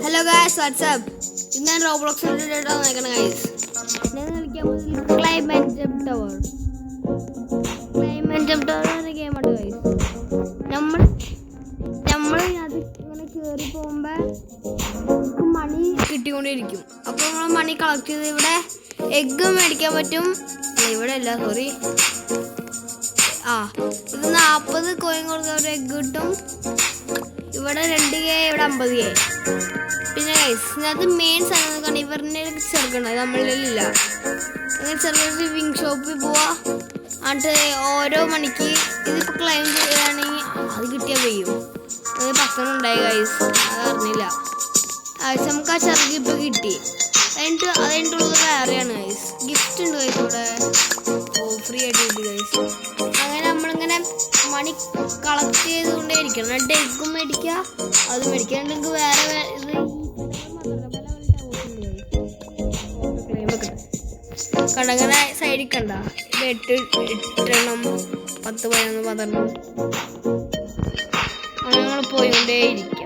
Hello guys, what's up? ഇന്ന് ഞാൻ റോബ്ലോക്സിന്റെ data നോക്കണം ഗൈസ്. ഞാൻ കളിക്കാൻ പോകുന്നത് climate jump tower. Climate jump tower എന്ന ഗെയിമാണ് ഗൈസ്. നമ്മൾ അത് ഇങ്ങനെ കയറി പോകുമ്പോൾ നമുക്ക് മണി കിട്ടിക്കൊണ്ടിരിക്കും. അപ്പോൾ നമ്മൾ മണി കളക്ട് ചെയ്ത് ഇവിടെ എഗ്ഗ് മേടിക്കാൻ പറ്റും. ഇവിടെ അല്ല, സോറി, ഇത് 40 കോയിൻ കൊടുക്കാൻ ഒരു എഗ്ഗ് കിട്ടും. ഇവിടെ 2K, ഇവിടെ 50K. പിന്നെ ഗൈസ് ഇതിനകത്ത് മെയിൻ സാധനം നോക്കുകയാണെങ്കിൽ ഇവരുടെ ചെറുക്കുണ്ട്, നമ്മളിലില്ല. അങ്ങനെ ചെറുക്കിട്ട് വിങ് ഷോപ്പിൽ പോവാ. എന്നിട്ട് ഓരോ മണിക്ക് ഇതിപ്പോൾ ക്ലൈം ചെയ്യുകയാണെങ്കിൽ അത് കിട്ടിയാൽ പെയ്യും. അത് 10 ഉണ്ടായി ഗൈസ്, അത് അറിഞ്ഞില്ല. നമുക്ക് ആ ചെറുക്ക് ഇപ്പോൾ കിട്ടി. അതിൻ്റെയുള്ളത് വേറെയാണ് ഗൈസ്. ഗിഫ്റ്റ് ഉണ്ട് ഗൈസ് ഇവിടെ, ഫ്രീ ആയിട്ട് കിട്ടി ഗൈസ്. അങ്ങനെ നമ്മളിങ്ങനെ മണി കളക്ട് ചെയ്തുകൊണ്ടേ ഇരിക്കണം. എന്നിട്ട് എഗ്ഗും മേടിക്കുക, അത് മേടിക്കുക. നിങ്ങൾക്ക് വേറെ ഇത് കണ്ടങ്ങനെ സൈഡിൽ കണ്ട ഇത് 8 എണ്ണം 10, 11, 12 അങ്ങനെ നമ്മൾ പോയിക്കൊണ്ടേ ഇരിക്കാം.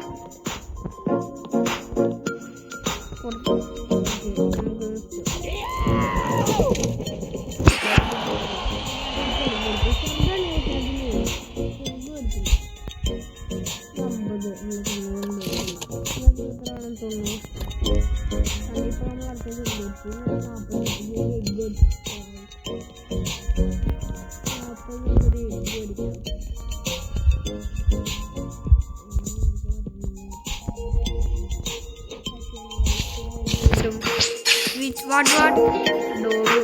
What ഡോറ്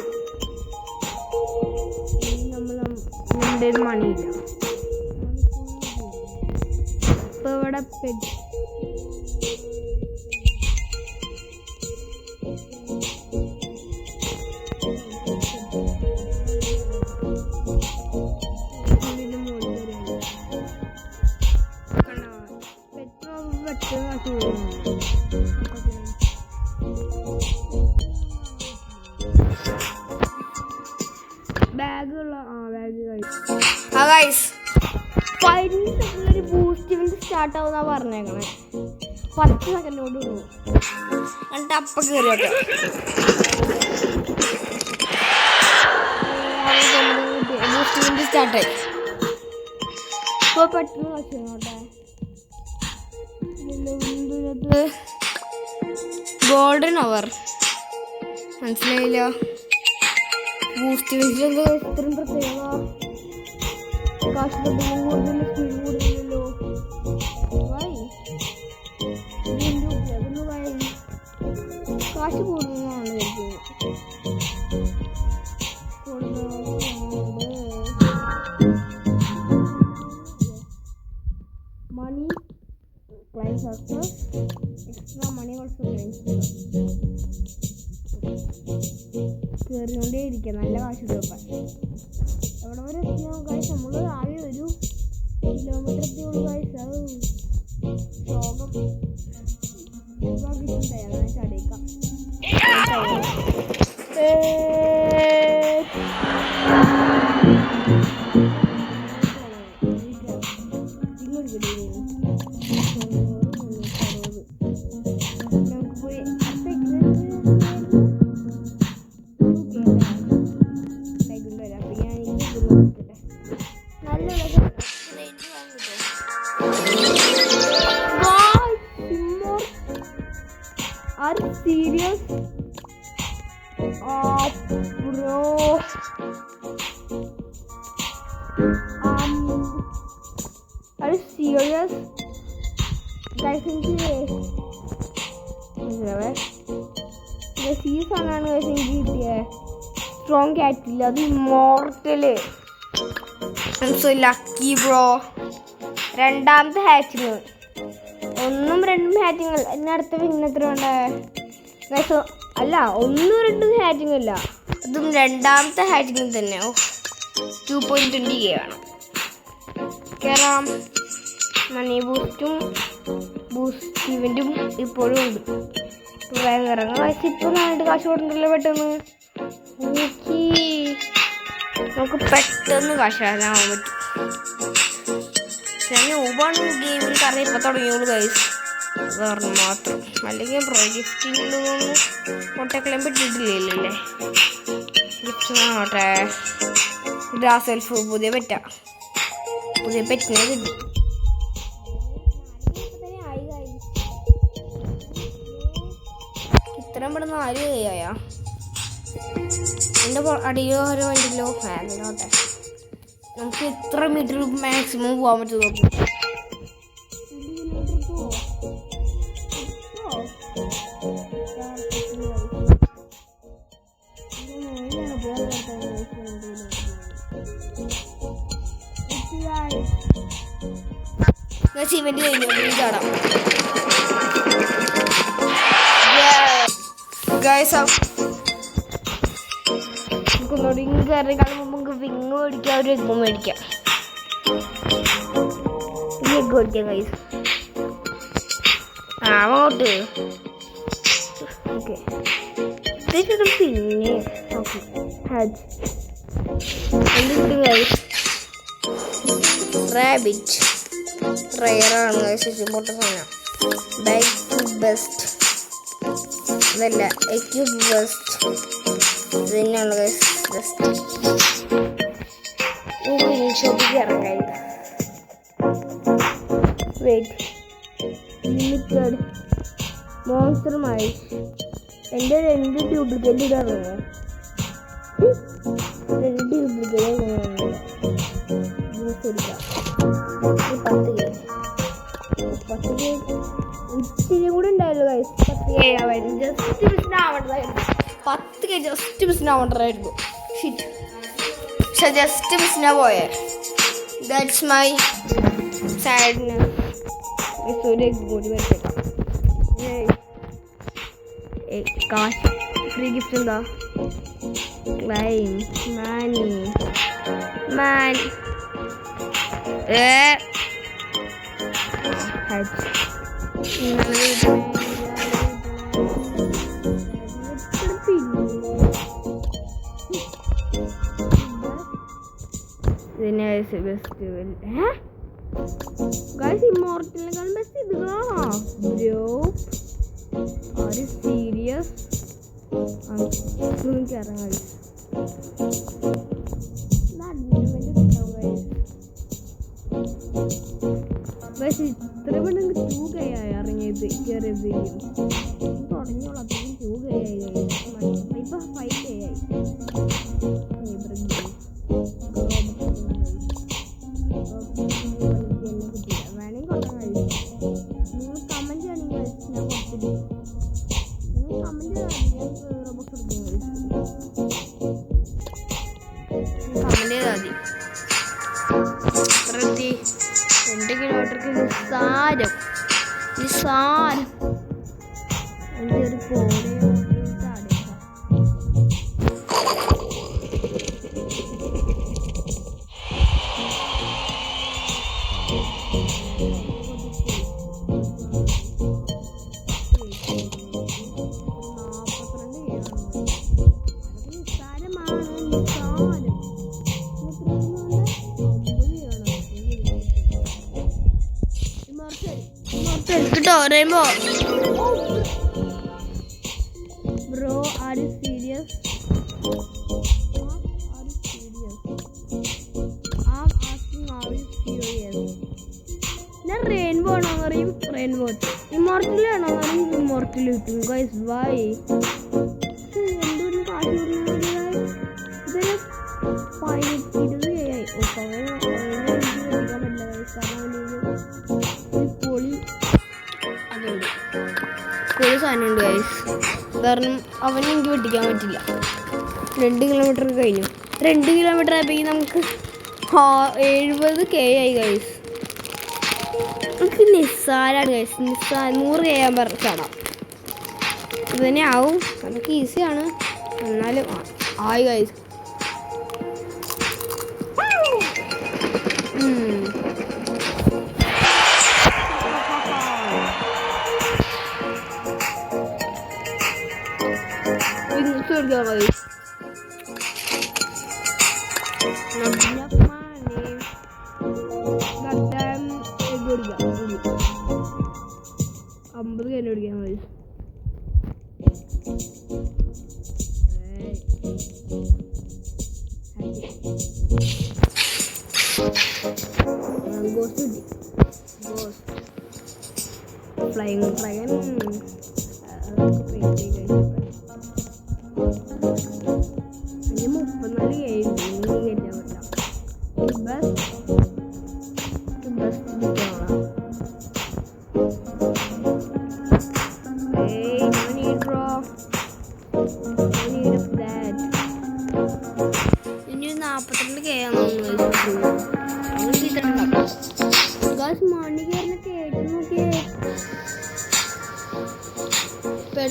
നമ്മുടെ മണിയില്ല. ഇപ്പൊ ഇവിടെ പെറ്റ് ഒരു ബൂസ്റ്റ് ഇവന്റ് സ്റ്റാർട്ട് ആവുന്ന പറഞ്ഞേക്കണേ. 10 സെക്കൻഡോട് ഇടും. എന്നിട്ട് അപ്പം കയറിയൊക്കെ ബൂസ്റ്റ് ഇവന്റ് സ്റ്റാർട്ടായി. ഇപ്പോൾ പെട്ടെന്ന് വെച്ചോട്ടെ. ഗോൾഡൻ അവർ മനസ്സിലായില്ല. ബൂസ്റ്റ് ഇവന്റ് ഇത്രയും പ്രത്യേക കാശ് കൂടുതൽ സ്പീഡ് കൂടുതലല്ലോ. കാശ് കൂടുതലാണ് മണി ക്ലൈം സക്സസ്, എക്സ്ട്രാ മണി ഓൾസോ കയറിക്കൊണ്ടേ ഇരിക്കുക. നല്ല കാശ് കിട്ടും. എവിടെ വരെ എത്തിയോ കാശ്? നമ്മൾ ആകെ 1 കിലോമീറ്റർ എത്തിയുള്ളൂ കാശ്. അത് ശോകം കിട്ടുണ്ടായി. അങ്ങനെ ചടയിക്കാം. Are you serious? Bro. Are you serious? Guys, the season ആണ് കിട്ടിയേ. സ്ട്രോങ് കാറ്റില്ല, അത് ഇമ്മോർട്ടല്. I'm so lucky bro. രണ്ടാമത്തെ ഹാച്ചിങ്, 1ഉം 2ഉം ഹാച്ചിങ്. എന്നെ അടുത്ത പിന്നെ എത്ര ഉണ്ട്? അല്ല, 1ഉം 2ഉം ഹാച്ചിങ് ഇല്ല, അതും രണ്ടാമത്തെ ഹാച്ചിങ് തന്നെ. 2.20K വേണം കയറാം. മണി ബൂസ്റ്റും ബൂസ്റ്റ് ഇവൻറ്റും ഇപ്പോഴും ഉണ്ട്. വേഗം ഇറങ്ങാം. ഇപ്പോൾ നാളെ കാശ് കൊടുക്കണ്ടല്ലോ പെട്ടെന്ന്. നമുക്ക് പെട്ടെന്ന് കാശാകാൻ പറ്റും. ഞാൻ ഊബാണ് ഗെയിമിൽ കാരണം ഇപ്പം തുടങ്ങിയുള്ളൂ ഗൈസ്. വേറെ മാത്രം. അല്ലെങ്കിൽ പ്രോ ഗിഫ്റ്റിനൊന്നും മുട്ടക്കളയും പറ്റിയിട്ടില്ലല്ലേ. ഗിഫ്റ്റ് നോട്ടെ. സെൽഫ് പുതിയ പെറ്റിനെ കിട്ടി. ഇത്രയും പെട്ടെന്ന് 4 കൈയായ. എൻ്റെ അടിയിൽ ഓരോ വണ്ടിയിലോ നോട്ടെ. നമുക്ക് എത്ര മീറ്റർ മാക്സിമം പോകാൻ പറ്റും നോക്കും. ഇവന്റ് കഴിഞ്ഞു ചാടാം. കയറിക്കാളും മുമ്പ് നമുക്ക് വിങ് മേടിക്കാം, ഒരു എഗ്ഗ് മേടിക്കാം. ഈ എഗ്ഗ് മേടിക്കാം ഗൈസ്. അങ്ങോട്ട് ഓക്കെ. പിന്നെ ഓക്കെ ഗൈസ്. റാബിറ്റ് റയറാണ് ഗൈസ്. ഇമ്പോർട്ടൻ്റ് സാധനം. ബാഗ് ബെസ്റ്റ് അതല്ല, എക്യൂബ് ബെസ്റ്റ് ഇത് തന്നെയാണ് ഗൈസ്. ബെസ്റ്റ് ഷോപ്പിക്ക് ഇറങ്ങായി. Wait limited monster my. എൻ്റെ 2 ഡ്യൂപ്ലിക്കേറ്റ് ഇറങ്ങുമോ? 2 ഡ്യൂപ്ലിക്കേറ്റ് എടുക്കാം. 10 ഇച്ചിരി കൂടെ ഉണ്ടായല്ലോ ഗൈസ്. 10 ജസ്റ്റ് മിസ്സിനാവണ്ടായിരുന്നു. 10 ജസ്റ്റ് മിസ്സിനാവണ്ടായിരുന്നു. പക്ഷെ ജസ്റ്റ് മിസ്സിനാ പോയേ. That's my sadness. ഒരു എഗ്ഗ് കൂടി വെച്ചേക്കാം. കാശ് ഫ്രീ ഗിഫ്റ്റ് എന്താ? ക്ലൈം മണി മാൻ ഇമ്മോർട്ടലിനെക്കാളും ബെസ്റ്റ് ഇതുകളാണോ ബ്രോ? Are you serious? എനിക്കറിയാം. പക്ഷെ ഇത്ര പെട്ടെന്ന് 2 കൈയായി ഇറങ്ങിയത് കയറിയത്. തുടങ്ങിയോളൂ അത്രയും 2 കൈയായി. ഇപ്പൊ 5 കൈയായി. വേണമെങ്കിൽ കൊണ്ടാ കഴിയും. നിങ്ങൾ കമന്റ് ചെയ്യണമെങ്കിൽ ഞാൻ കൊടുത്തിട്ട് നിങ്ങൾ കമന്റ് ചെയ്താൽ ഞാൻ റോബോക്സ് എടുക്കുന്നത്. കമന്റ് ചെയ്താൽ മതി. 2 കിലോമീറ്റർക്ക് നിസ്സാരം എൻ്റെ ഒരു പോരെ കേട്ടോ. Rainbow bro are you serious? ഞാൻ റെയിൻബോ ആണോ പറയും. റെയിൻബോ ഇമ്മോർട്ടൽ ആണോ പറയും. ഇമ്മോർട്ടൽ കിട്ടും ഗൈസ്. ബൈ. എന്തൊരു കാശ് ഇതൊരു 20 ആയി. ഒരു സാധനമുണ്ട് ഗൈസ്. കാരണം അവനെ എനിക്ക് വെട്ടിക്കാൻ പറ്റില്ല. 2 കിലോമീറ്റർ കഴിഞ്ഞു. 2 കിലോമീറ്റർ ആയപ്പോൾ നമുക്ക് 70K ആയി ഗൈസ്. നമുക്ക് നിസ്സാരാണ് ഗൈസ്. 100K ആകാൻ ചാടാം. ഇത് തന്നെ ആവും. അതൊക്കെ ഈസിയാണ്. എന്നാലും ആയി ഗൈസ്. അടിക്കാം ഗൈസ്. ഫ്ലൈങ് ഡ്രാഗൺ 42 മണി കേട്ട് നോക്കിയേ. ഇപ്പൊ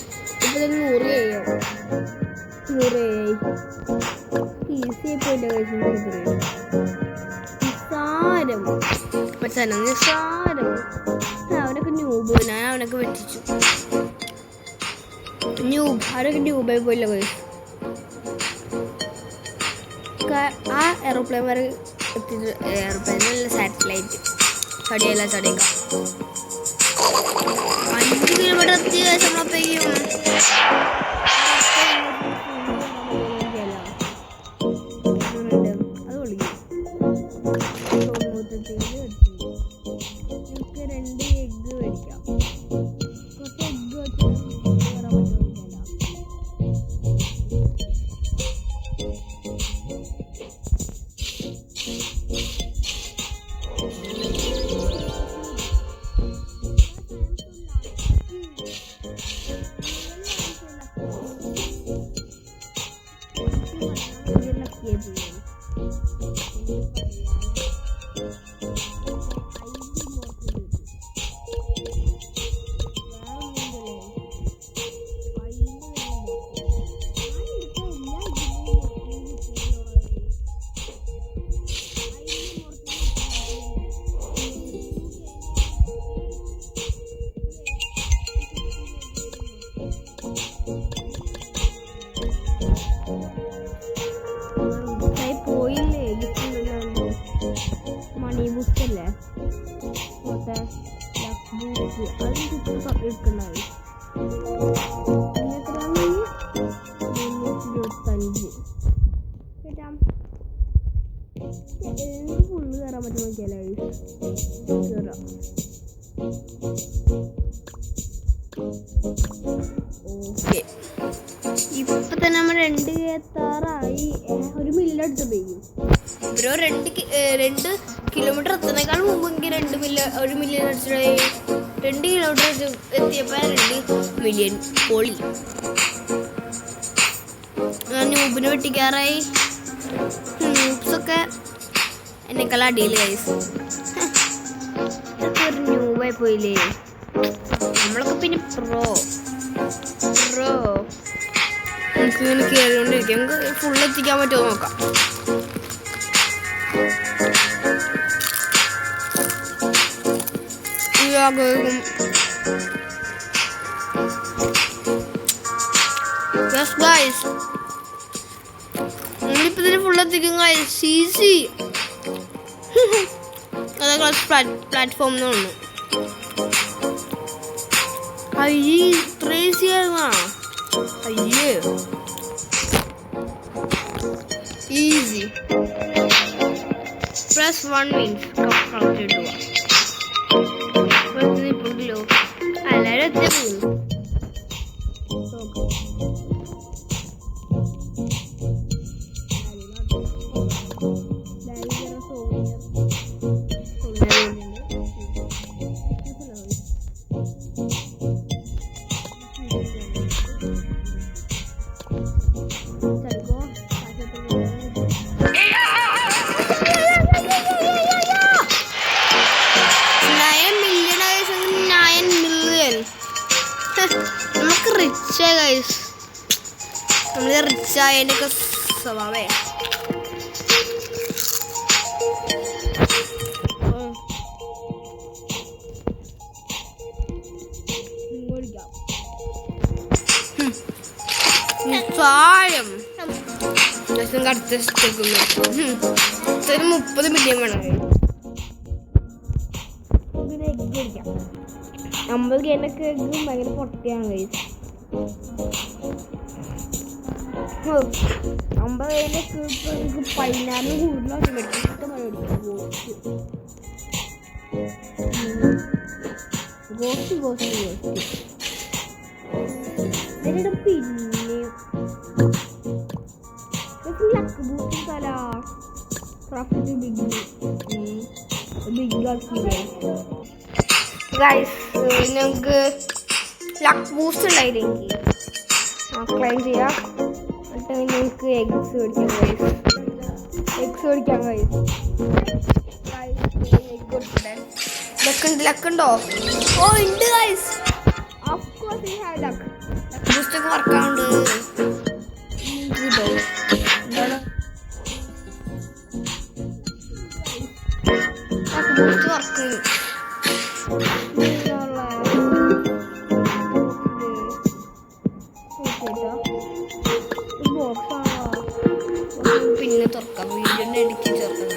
100 ഈസി ആയിപ്പോയില്ല നിസ്സാരം. നിസ്സാരം അവനൊക്കെ ന്യൂബ്. ഞാൻ അവനൊക്കെ വെട്ടിച്ചു. അവരൊക്കെ ന്യൂബായി പോയില്ല ഗൈസ്. ആ എയറോപ്ലെയിൻ വരെ എത്തിയിട്ട് എയർപ്ലെയിനല്ല സാറ്റലൈറ്റ് ചടിയല്ല ചടിയക്ക 5 കിലോമീറ്റർ എത്തിയ നമ്മളപ്പേക്കും അത് വിളിക്കും. 2 എഗ്ഗ് മേടിക്കാം. കുറച്ച് എഗ്ഗ് വെച്ച് കയറാൻ പറ്റുമോ? മണി ബുക്കല്ലേ മറ്റേ ബൂക്ക് അത് എടുക്കണ്ടായി. 325 ഫുള്ള് കയറാൻ പറ്റും നോക്കിയാലേ കയറാം. ഓക്കെ ഇപ്പൊ തന്നെ നമ്മൾ 2 എത്താറായി. 1 മില്യൺ അടുത്ത് പെയ്യും. ഓരോ 2 കിലോമീറ്റർ എത്തുന്നേക്കാൾ മുമ്പെങ്കിൽ 1 മില്യൺ അടിച്ചിട്ടായി. 2 കിലോമീറ്റർ എത്തിയപ്പോൾ 2 മില്യൺ പൊളി. ന്യൂബിന് വെട്ടിക്കാറായി. ന്യൂബ്സൊക്കെ എന്നെക്കാൾ അടിയിൽ ഗൈസ്. ഇതൊക്കെ ഒരു ന്യൂബായി പോയില്ലേ. നമ്മളൊക്കെ പിന്നെ പ്രോ നമുക്ക് ഇങ്ങനെ കയറിക്കൊണ്ടിരിക്കാം. നമുക്ക് ഫുള്ള് എത്തിക്കാൻ പറ്റുമോ നോക്കാം. നമ്മളിപ്പോ ഇതിന് ഫുള്ള് എത്തിക്കും ഗൈസ്. ഈസി. അതൊക്കെ പ്ലാറ്റ്ഫോം തോന്നുന്നു. അയ്യേ ഇത്ര ഈസി ആയിരുന്നാ. അയ്യേ ഈസി. +1 മീൻസ് കളക്ട് ഇടുക. ഇപ്പോഴോ എല്ലാവരും എത്തിയാൽ പോകുന്നു. നമുക്ക് റിച്ചായ ഗൈസ്. നമ്മൾ റിച്ചായതിൻ്റെയൊക്കെ സ്വഭാവേ. സാരം അടുത്ത സ്റ്റെപ്പ് 30 മില്യൺ വേണം. എഗ് അടിക്കാം. 50 ഗെയിമൊക്കെ എഗ്ഗും ഭയങ്കര പൊട്ടിയാണ് ഗൈസ്. 50 ഗെയിമൊക്കെ എനിക്ക് 14 കൂടുതലാണ് മേടിക്കും. ഇഷ്ടമായി മേടിക്കും ഗോസ്റ്റ് അതിനിടെ പിന്നെ ലക്ക് ബൂസ്റ്റ് തല പ്രോഫിറ്റ് ബിഗ് ആക്കിയില്ലേ ഗൈസ്. ഞങ്ങൾക്ക് ലക്ക് ബൂസ്റ്റ് ഉണ്ടായില്ലെങ്കിൽ ക്ലെയിം ചെയ്യാം. എന്നിട്ട് നിങ്ങൾക്ക് എഗ്സ് മേടിക്കാം ഗൈസ്. ലക്കുണ്ടോ? ഓ ഉണ്ട് guys. Of course we have luck. Luck boost ഒക്കെ വർക്കാവുണ്ട് കേട്ടോ. എന്താണ് ലക്ക് ബൂസ്റ്റ് വർക്ക് പിന്നെ തുറക്കാം. വീഡിയോൻ്റെ ഇടയ്ക്ക് ചേർക്കാം.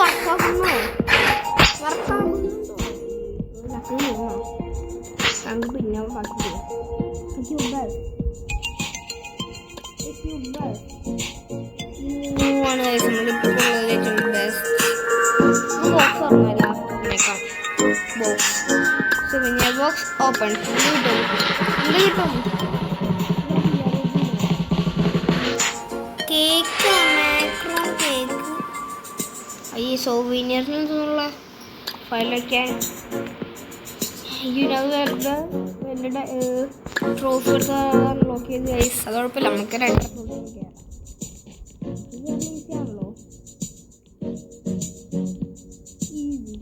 വർക്കാകുന്നുണ്ടോ? പിന്നെ ബാക്കി ബോക്സ് ഓപ്പൺ കിട്ടും. Cake Macron cake. ഈ സോവീനിയറിൽ നിന്നുള്ള ഫയലൊക്കെ ട്രോഫി എടുത്ത് അൺലോക്ക് ചെയ്ത് ഗൈസ്. അത് കുഴപ്പമില്ല, നമുക്ക് 2 ഈസിയാണല്ലോ. ഈസി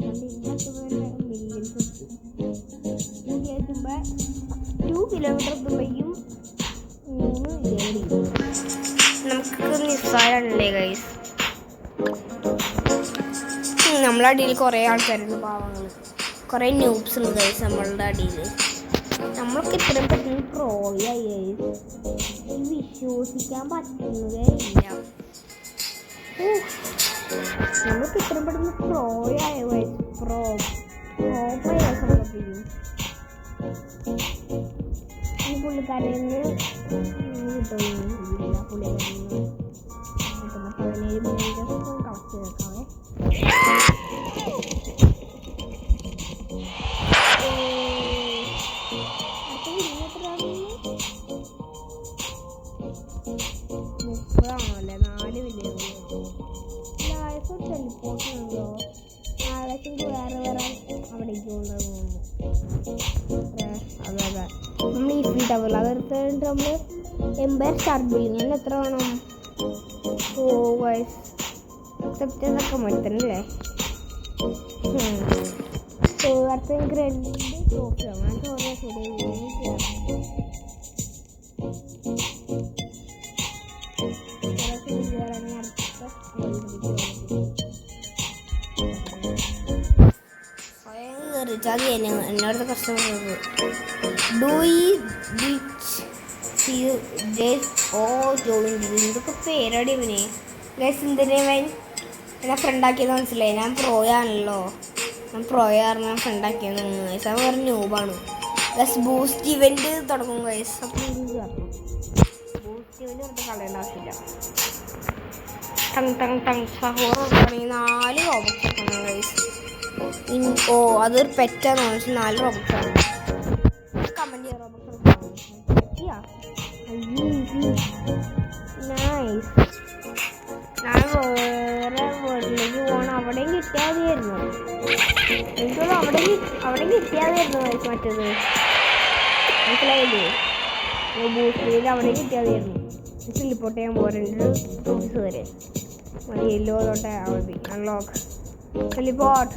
2 കിലോമീറ്റർ എത്തുമ്പോഴേക്കും 3 നമുക്ക് നിസ്സാരല്ലേ ഗൈസ്. നമ്മളെ അടിയിൽ കുറേ ആൾക്കാരുണ്ട്, പാവങ്ങൾ, കുറേ ന്യൂബ്സ് ഉണ്ട് ഗൈസ് നമ്മളുടെ അടിയിൽ. നമ്മളൊക്കെ ഇത്രയും പെട്ടെന്ന് പ്രോയായി ഗൈസ്. വിശ്വസിക്കാൻ പറ്റുന്നതേ ഇല്ല. നമ്മൾക്ക് ഇത്രയും പെട്ടെന്ന് പ്രോയായ ഗൈസ്. സംഭവിക്കും. ഈ പുള്ളിക്കാരിൽ നിന്ന് കിട്ടുന്നില്ല. പുള്ളിക്കാരിൽ നിന്ന് കിട്ടുന്ന 17 മിനിറ്റ് കളക്ട് ചെയ്തേക്കാവേ. ല്ലേ 4 വില്ലേജ് ടെലിപ്പോർട്ടുണ്ടോ? ആകാശത്ത് വേറെ അവിടേക്ക് കൊണ്ടുപോകുന്നു. അതെ നമ്മൾ ഈ ഫീ ടവറിൽ അതെടുത്തിട്ട് നമ്മൾ എംപയർ സ്റ്റാർട്ട് ബിൽഡിങ്. അതിന് എത്ര വേണം? ഓ വൈസ് അക്സെപ്റ്റ് ചെയ്തൊക്കെ മറ്റല്ലേ. അടുത്ത എനിക്ക് 2 ട്രോഫി അങ്ങനെ ചോദിച്ചാൽ എന്നോടത്തെ കസ്റ്റമർ ഇതൊക്കെ പേരടി ഇവനെ ഗൈസ്. എന്തിനവൻ എന്നെ ഫ്രണ്ടാക്കിയത് മനസ്സിലായി. ഞാൻ പ്രോയാണല്ലോ. ഞാൻ പ്രോയാറിന് ഫ്രണ്ടാക്കിയത് ഗൈസ്. അവൻ വേറെ ന്യൂബാണ് ഗൈസ്. ബൂസ്റ്റ് ഇവന്റ് തുടങ്ങും ഗൈസ്. അപ്പം ഇത് പറഞ്ഞു ബൂസ്റ്റ് ഇവന്റ് വെറുതെ കളയേണ്ട ആവശ്യമില്ല. സഹോറ തുടങ്ങി 4 റോബോക്സ് ആണ് ഗൈസ്. ഓ അതൊരു പെറ്റാന്ന് തോന്നുന്നു. 4 റോബോക്സ് ആണ്. കമന്റ് ചെയ്യാം റോബോക്സ് നൈസ്. ഞാൻ വേറെ വീട്ടിലേക്ക് പോകണം. അവിടെയും കിട്ടിയാൽ മതിയായിരുന്നു. എനിക്കോട് അവിടെ കിട്ടിയാതായിരുന്നു ഗൈസ്. മറ്റത് മനസ്സിലായില്ലേ? ബൂസ്റ്റിൽ അവിടെ കിട്ടിയാതായിരുന്നു. ടെലിപ്പോർട്ട് ചെയ്യാൻ പോകാൻ 2 ട്രോഫീസ് വരെ മതി. യെല്ലോ തൊട്ട് മതി. Unlock teleport.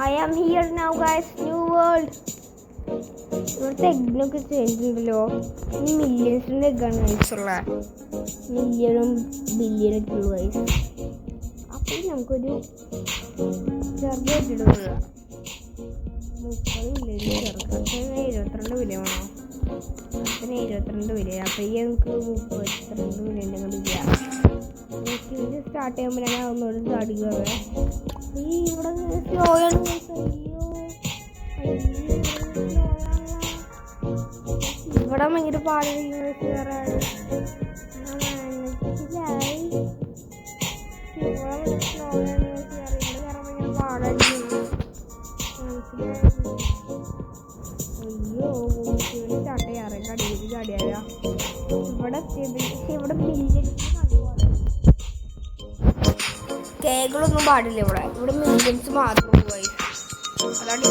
I am here now guys. New world. ഇവിടുത്തെ എഗ്ഗിനൊക്കെ ചേഞ്ച് ചെയ്തല്ലോ. ഈ മില്യൺസിൻ്റെ എഗ്ഗാണ് ഗൈസുള്ള. മില്യണും ബില്യണൊക്കെ ഉള്ളു ഗൈസ്. അപ്പോൾ നമുക്കൊരു ചെറുതായിട്ടിടുക. 30 മില്യൺ ചേർക്കാം. 22 മില്യൺ വേണോ? 22 മില്യൺ. അപ്പോൾ ഈ നമുക്ക് 32 മില്യൻ്റെ കൊണ്ട് ചെയ്യാം. ഇത് സ്റ്റാർട്ട് ചെയ്യുമ്പോൾ ഞാൻ ഒന്നുകൂടി ചാടിക്കുക. ഈ ഇവിടെ സ്ലോയാണ്. അയ്യോ ചാടാൻ ഭയങ്കര പാടില്ല. കേക്കുകളൊന്നും പാടില്ല. ഇവിടെ മില്യൻസ് മാത്രം പോയി. അതാണ്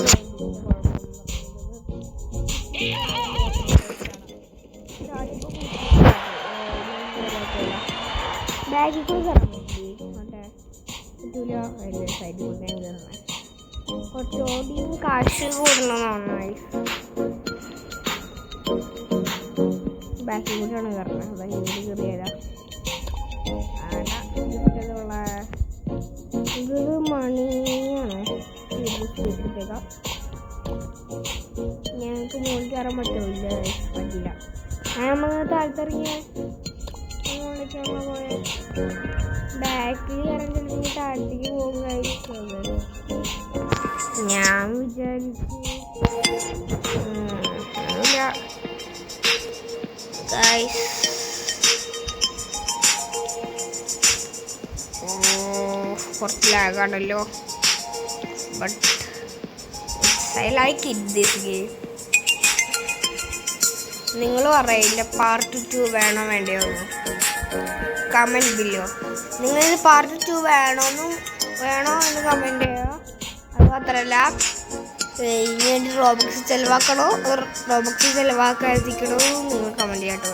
ബാഗിൽ കൂടെ കയറാൻ പറ്റില്ല. സൈഡിൽ കൂടെ കയറണേ കുറച്ചുകൂടിയും കാശ് കൂടണമെന്നാണ്. ബാക്കിൽ കൂടെയാണ് കയറണത്. അതായത് ഇങ്ങോട്ട് കയറിയതാ. ഇതൊരു മണിയാണ്. ഞങ്ങൾക്ക് മുകളിൽ കയറാൻ പറ്റില്ല. നമ്മൾ താഴ്ത്തിറങ്ങിയ പോയ ബാക്കിൽ കയറാൻ ചെല്ലുമ്പോൾ താഴത്തേക്ക് പോകുക. ഞാൻ വിചാരിച്ചു കുറച്ച് ലാഗാണല്ലോ. But I like it this game. നിങ്ങൾ പറയില്ല പാർട്ട് 2 വേണോ വേണ്ടയോ കമൻറ്റ് ബില്ലോ. നിങ്ങളിത് പാർട്ട് 2 വേണോ എന്ന് കമൻറ്റ് ചെയ്യുക. അത് മാത്രമല്ല ഇനി റോബക്സ് ചിലവാക്കണോ റോബക്സ് ചിലവാക്കാതിരിക്കണോ നിങ്ങൾ കമൻറ്റ് ചെയ്യാട്ടോ.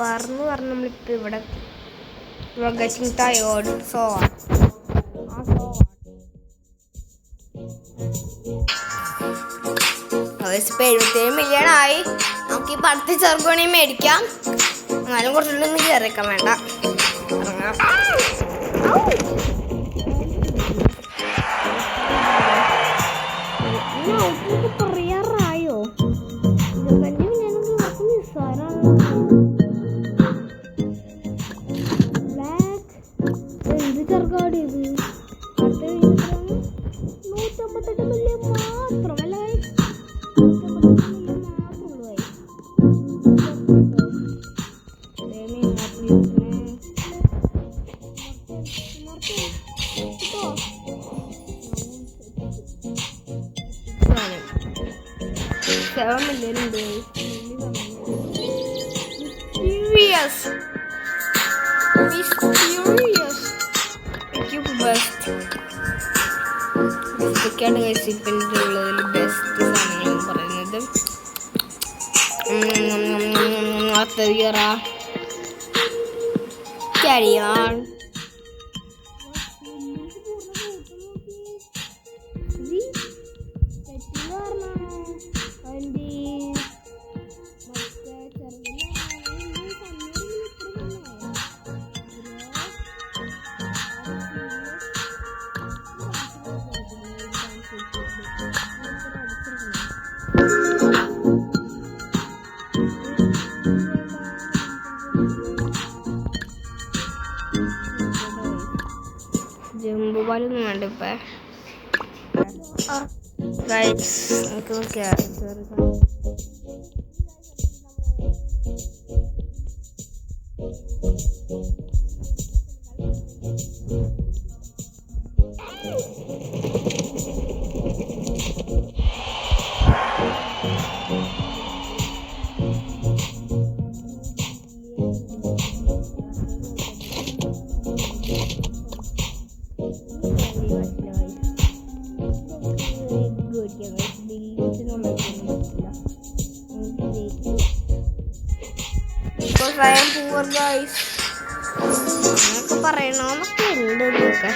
പറഞ്ഞ് നമ്മളിപ്പോൾ ഇവിടെ ഗെറ്റിംഗ് ടയേർഡ്. സോ ഇപ്പോൾ 77 മില്യൺ ആയി. നമുക്ക് ഈ പടത്തിൽ ചെറുക്കോണി മേടിക്കാം. എന്നാലും കുറച്ചുകൂടി കയറിയേക്കാൻ വേണ്ട. പറയാറായോ? എന്ത് ചെറുക്കാടി ഇത്? 158 മില്യൺ മാത്രം അല്ല. ഇതൊക്കെയാണ് ഉള്ളതിൽ ബെസ്റ്റ് സാധനങ്ങൾ പറയുന്നത്. carry on. ജമ്പുപാലൊന്നും വേണ്ട ഇപ്പം. നമുക്ക് നോക്കിയാൽ അങ്ങനൊക്കെ പറയണമെന്നൊക്കെ ഉണ്ട്. ഇതൊക്കെ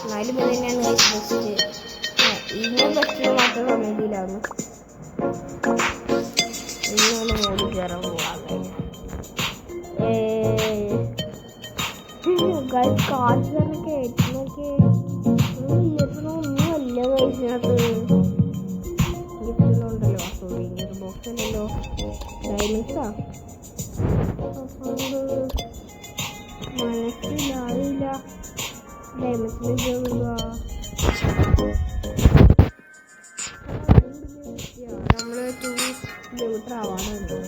എന്നാലും ഇത് തന്നെയാണ് ബെസ്റ്റ്. ഇങ്ങനെ ബെസ്റ്റ് മാത്രം സമയത്തിലാണ് ഇങ്ങനെ മോഡി കയറാൻ പോകാതെ. കാറ്റ് കയറ്റുന്നൊക്കെ ഒന്നുമല്ല കഴിച്ചത്. ഗിഫ്റ്റുകളുണ്ടല്ലോ, സോറി ബോക്സ് അല്ലല്ലോ, ഡയമണ്ട്സാ. മനസ്സിലായില്ല ഡയമണ്ട്സിന് നമ്മള് 2 കിലോമീറ്റർ ആവാനുണ്ട്.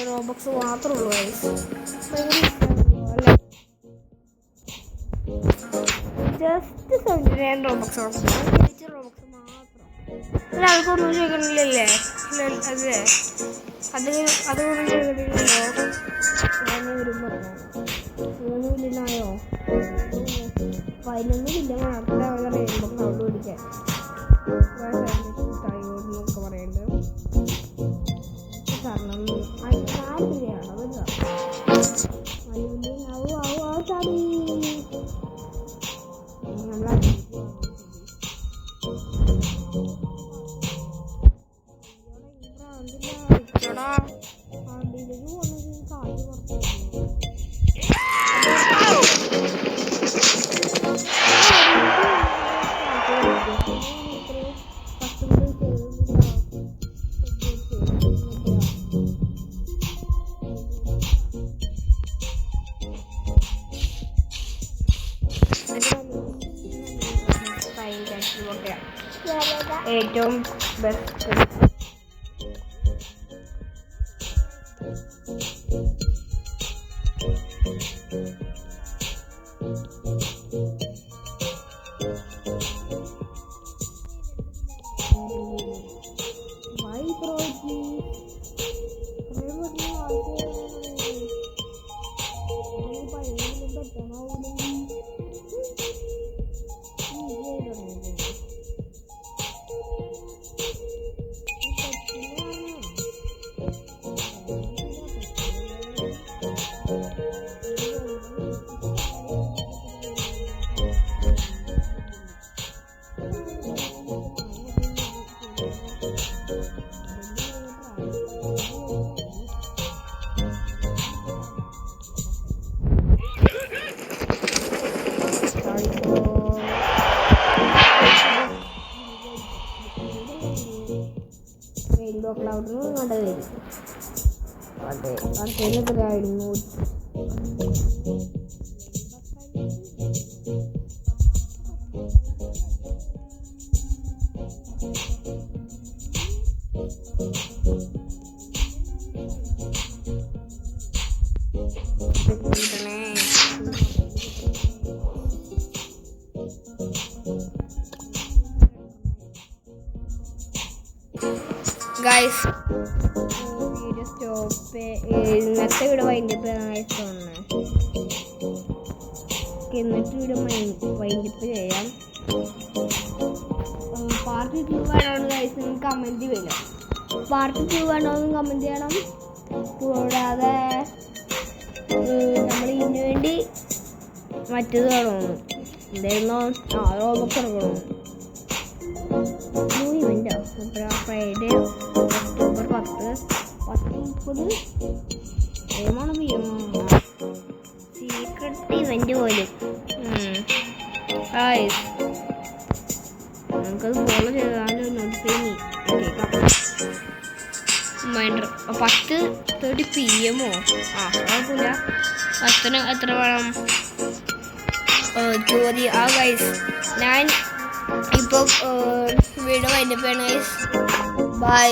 റോബക്സ് മാത്രമേ ഉള്ളൂ ജസ്റ്റ് 79 റോബക്സ് മാത്രം. ഒരാൾക്കൊന്നും ചോദിക്കണില്ലല്ലേ? അതെ, അതുകൊണ്ടും ചോദിക്കണില്ലല്ലോ. ഞാൻ വരുമ്പോൾ 3 മില്യനായോ? 11 മില്യൺ മാത്രമേ അവരുടെ റെയിൻബോ ക്ലൗഡ് പിടിക്കാൻ എന്നൊക്കെ പറയുന്നത്. കാരണം 4 മില്യനാണ് വരുക. 4 മില്യൺ ആവും ചാടി ഏറ്റവും ബെസ്റ്റ്. റെയിൻബോ ക്ലൗഡിന് കണ്ട വരും. അതെ, എത്രയായിരുന്നു? Guys, video stop. ഇന്നത്തെ വീഡിയോ വൈൻഡപ്പ് എന്നിട്ട് വീഡിയോ വൈൻഡപ്പ് ചെയ്യാം. പാർട്ട് 2 വേണമെന്ന് ഗൈസ് നിങ്ങൾക്ക് കമൻറ്റ് ചെയ്യില്ല. പാർട്ട് 2 വേണമെന്ന് കമൻറ്റ് ചെയ്യണം. കൂടാതെ നമ്മൾ ഇതിനു വേണ്ടി മറ്റേത് വേണമെന്ന് എന്തായിരുന്നു, റോബക്സ് ഇറങ്ങണമെന്ന്. ഇവൻ്റോ ഫ്രൈഡേ ഒക്ടോബർ 10-30 ഏമാണ് സീക്രട്ട് ഇവൻ്റ് പോലും. നമുക്കത് ഫോളോ ചെയ്താൽ നോട്ടിഫൈ കേൾക്കാം. റിമൈൻഡർ 10:30 PM കുഴപ്പമില്ല. എത്ര വേണം ചോദ്യ ഗൈസ്. ഞാൻ ഇപ്പോൾ വീഡിയോ വൈൻഡപ്പ് ചെയ്യണം ഗൈസ്. ബൈ.